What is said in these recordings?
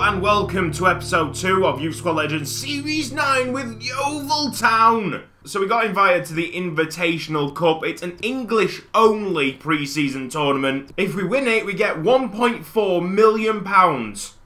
Hello and welcome to episode 2 of Youth Squad Legends Series 9 with Yeovil Town. So we got invited to the Invitational Cup. It's an English-only pre-season tournament. If we win it, we get £1.4 million.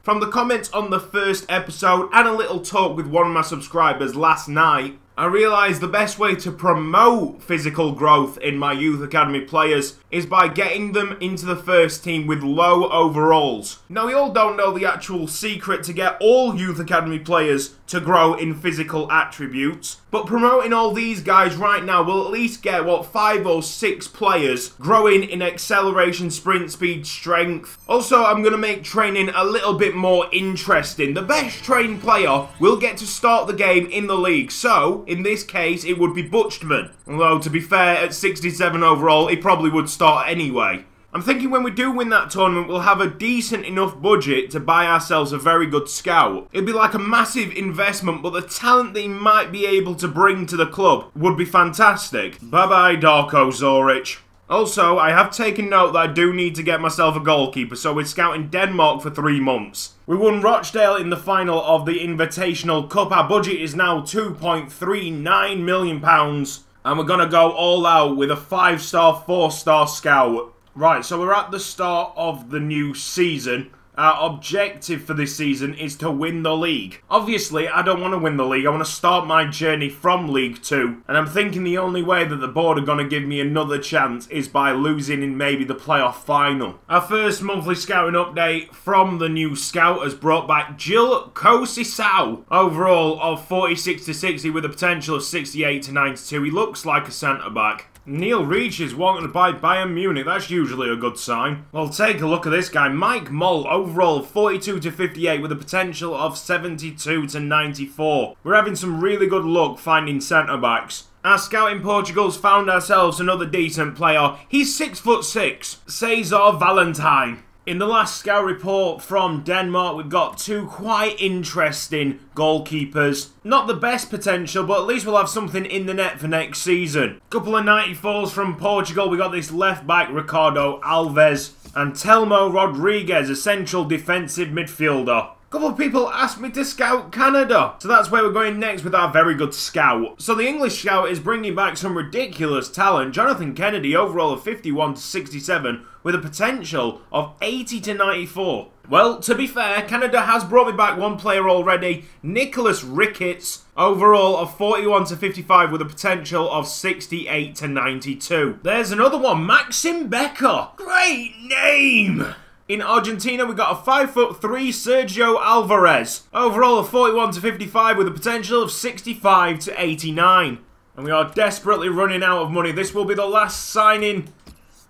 From the comments on the first episode and a little talk with one of my subscribers last night, I realised the best way to promote physical growth in my youth academy players is by getting them into the first team with low overalls. Now, we all don't know the actual secret to get all youth academy players to grow in physical attributes, but promoting all these guys right now will at least get, 5 or 6 players growing in acceleration, sprint speed, strength. Also, I'm going to make training a little bit more interesting. The best trained player will get to start the game in the league, so in this case it would be Butchman. Although, to be fair, at 67 overall, he probably would start anyway. I'm thinking when we do win that tournament, we'll have a decent enough budget to buy ourselves a very good scout. It'd be like a massive investment, but the talent that he might be able to bring to the club would be fantastic. Bye-bye, Darko Zoric. Also, I have taken note that I do need to get myself a goalkeeper, so we're scouting Denmark for 3 months. We won Rochdale in the final of the Invitational Cup. Our budget is now £2.39 million, and we're going to go all out with a 5-star, 4-star scout. Right, so we're at the start of the new season. Our objective for this season is to win the league. Obviously, I don't want to win the league. I want to start my journey from League 2. And I'm thinking the only way that the board are going to give me another chance is by losing in maybe the playoff final. Our first monthly scouting update from the new scout has brought back Jill Kosisau. Overall of 46 to 60 with a potential of 68 to 92. He looks like a centre-back. Neil Reach is wanted by Bayern Munich. That's usually a good sign. Well, take a look at this guy. Mike Moll, overall 42 to 58 with a potential of 72 to 94. We're having some really good luck finding centre-backs. Our scout in Portugal's found ourselves another decent player. He's 6'6", Cesar Valentine. In the last scout report from Denmark, we've got 2 quite interesting goalkeepers. Not the best potential, but at least we'll have something in the net for next season. Couple of 94s from Portugal. We got this left back, Ricardo Alves, and Telmo Rodriguez, a central defensive midfielder. A couple of people asked me to scout Canada, so that's where we're going next with our very good scout. So the English scout is bringing back some ridiculous talent. Jonathan Kennedy, overall of 51 to 67, with a potential of 80 to 94. Well, to be fair, Canada has brought me back one player already, Nicholas Ricketts, overall of 41 to 55 with a potential of 68 to 92. There's another one, Maxim Becker. Great name! In Argentina, we got a 5'3" Sergio Alvarez. Overall of 41 to 55 with a potential of 65 to 89. And we are desperately running out of money. This will be the last signing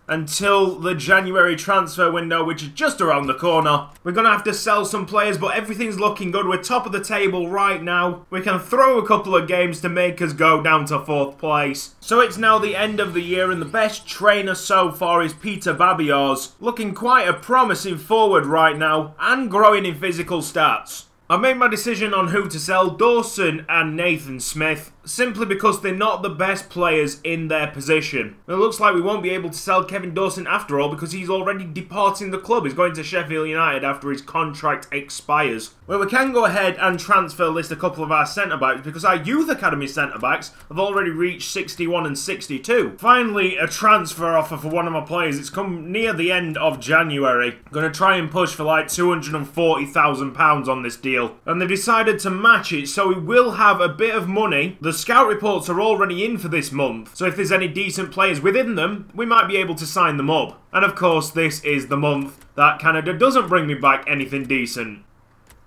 until the January transfer window, which is just around the corner. We're going to have to sell some players, but everything's looking good. We're top of the table right now. We can throw a couple of games to make us go down to 4th place. So it's now the end of the year, and the best trainer so far is Peter Babiars. Looking quite a promising forward right now, and growing in physical stats. I've made my decision on who to sell, Dawson and Nathan Smith, simply because they're not the best players in their position. It looks like we won't be able to sell Kevin Dawson after all because he's already departing the club. He's going to Sheffield United after his contract expires. Well, we can go ahead and transfer list a couple of our centre-backs because our youth academy centre-backs have already reached 61 and 62. Finally, a transfer offer for one of my players. It's come near the end of January. I'm going to try and push for like £240,000 on this deal. And they've decided to match it, so we will have a bit of money. The scout reports are already in for this month, so if there's any decent players within them, we might be able to sign them up. And of course, this is the month that Canada doesn't bring me back anything decent.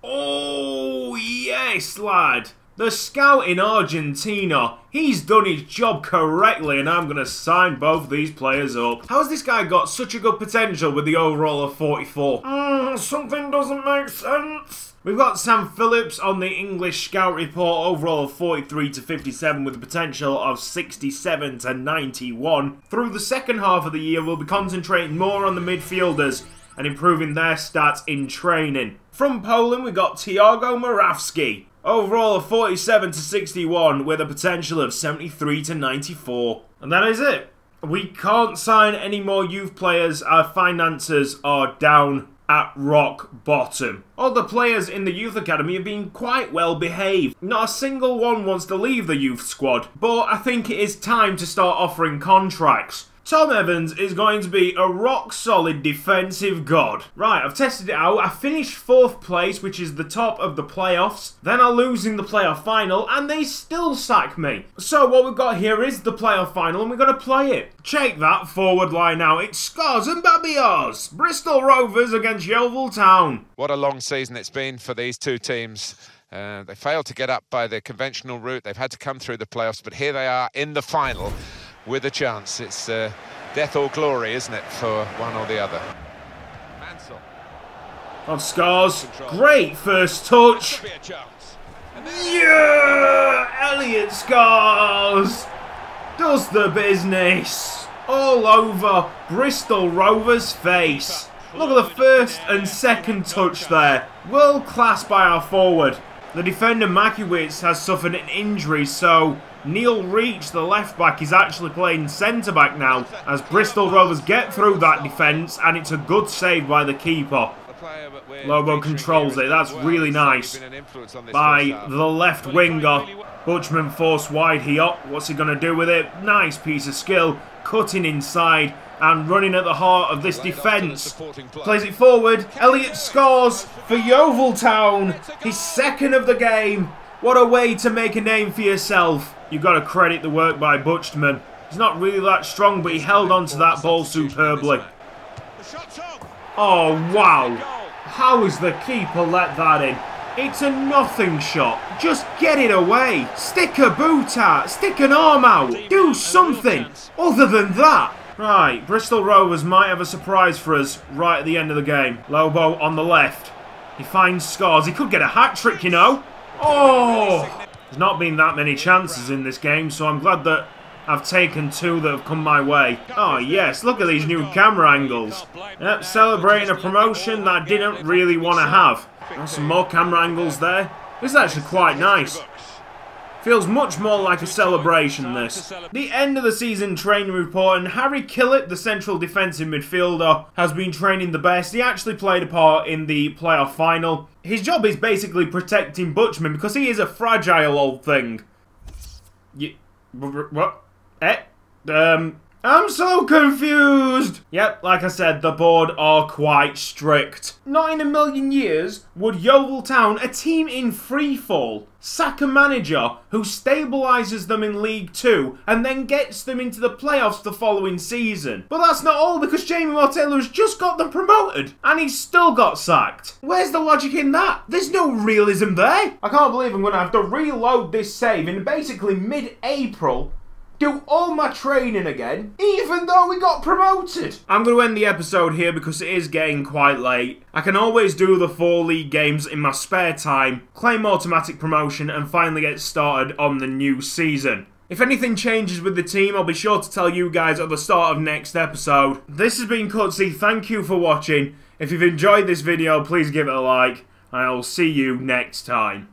Oh, yes, lad. The scout in Argentina, he's done his job correctly, and I'm going to sign both these players up. How has this guy got such a good potential with the overall of 44? Something doesn't make sense. We've got Sam Phillips on the English scout report, overall of 43 to 57 with a potential of 67 to 91. Through the second half of the year, we'll be concentrating more on the midfielders and improving their stats in training. From Poland, we got Tiago Morawski. Overall of 47 to 61 with a potential of 73 to 94. And that is it. We can't sign any more youth players. Our finances are down at rock bottom. All the players in the youth academy have been quite well behaved. Not a single one wants to leave the youth squad, but I think it is time to start offering contracts. Tom Evans is going to be a rock-solid defensive god. Right, I've tested it out. I finished 4th place, which is the top of the playoffs. Then I lose in the playoff final, and they still sack me. So what we've got here is the playoff final, and we've got to play it. Check that forward line out. It's Scars and Babios. Bristol Rovers against Yeovil Town. What a long season it's been for these two teams. They failed to get up by the conventional route. They've had to come through the playoffs, but here they are in the final with a chance. It's death or glory, isn't it, for one or the other. Mansell. On Scars. Great first touch. Yeah! Elliot Scars does the business. All over Bristol Rovers' face. Look at the first and second touch there. World class by our forward. The defender Makiewicz has suffered an injury, so Neil Reach, the left-back, is actually playing centre-back now as Bristol Rovers get through that defence, and it's a good save by the keeper. Lobo controls it. That's really nice by the left winger. Butchman forced wide. What's he going to do with it? Nice piece of skill. Cutting inside and running at the heart of this defence. Plays it forward. Elliot scores for Yeovil Town. His 2nd of the game. What a way to make a name for yourself. You've got to credit the work by Butchman. He's not really that strong, but he held on to that ball superbly. Oh, wow. How has the keeper let that in? It's a nothing shot. Just get it away. Stick a boot out. Stick an arm out. Do something other than that. Right, Bristol Rovers might have a surprise for us right at the end of the game. Lobo on the left. He finds Scars. He could get a hat-trick, you know. Oh! There's not been that many chances in this game, so I'm glad that I've taken 2 that have come my way. Oh, yes, look at these new camera angles. Yep, celebrating a promotion that I didn't really want to have. There's some more camera angles there. This is actually quite nice. Feels much more like a celebration, this. The end of the season training report, and Harry Killip, the central defensive midfielder, has been training the best. He actually played a part in the playoff final. His job is basically protecting Butchman because he is a fragile old thing. What? I'm so confused! Yep, like I said, the board are quite strict. Not in a million years would Yeovil Town, a team in freefall, sack a manager who stabilises them in League 2 and then gets them into the playoffs the following season. But that's not all, because Jamie Moore-Taylor has just got them promoted and he's still got sacked. Where's the logic in that? There's no realism there. I can't believe I'm going to have to reload this save in basically mid-April, do all my training again, even though we got promoted. I'm going to end the episode here because it is getting quite late. I can always do the 4 league games in my spare time, claim automatic promotion, and finally get started on the new season. If anything changes with the team, I'll be sure to tell you guys at the start of next episode. This has been Cutzy. Thank you for watching. If you've enjoyed this video, please give it a like, and I will see you next time.